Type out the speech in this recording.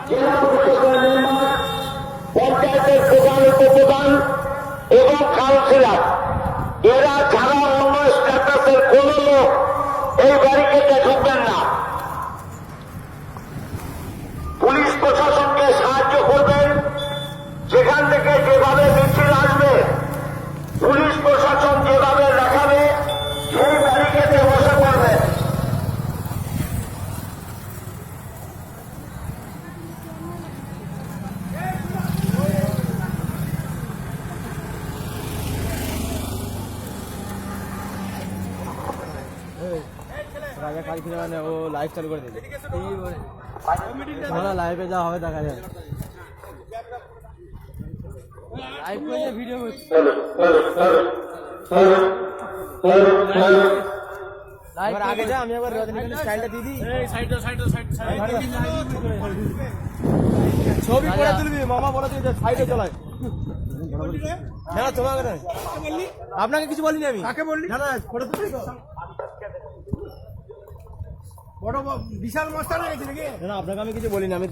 জেলা পরিষদের মেম্বার, পঞ্চায়েতের প্রধান উপপ্রধান এবং কাউন্সিলর, এরা ছাড়া অন্য স্ট্যাটাসের কোন লোক এই ব্যারিকেডে ঢুকবেন না। পুলিশ প্রশাসনকে সাহায্য করবেন। যেখান থেকে যেভাবে মিছিল আসবে, পুলিশ প্রশাসন যেভাবে দেখাবে সেই ব্যারিকেডে বসে পড়বে। রাজা কাল কিনে মানে ও লাইভ চালু করে দেবে। লাইভে যা হবে দেখা যাবে। লাইভ করে ভিডিও করছি। এবার আগে যা, আমি একবার রজনীকান্তের স্টাইলটা দিয়ে দিই। ছবি করে তুলবি, মামা বলে তুই সাইডে চলায়। না তোমাকে না, আপনাকে কিছু বলিনি আমি। কাকে বললি? না না, ফটো তুলবি তো। বড় বিশাল মাস্টার হয়ে গেছে নাকি? না আপনাকে আমি কিছু বলিনি। আমি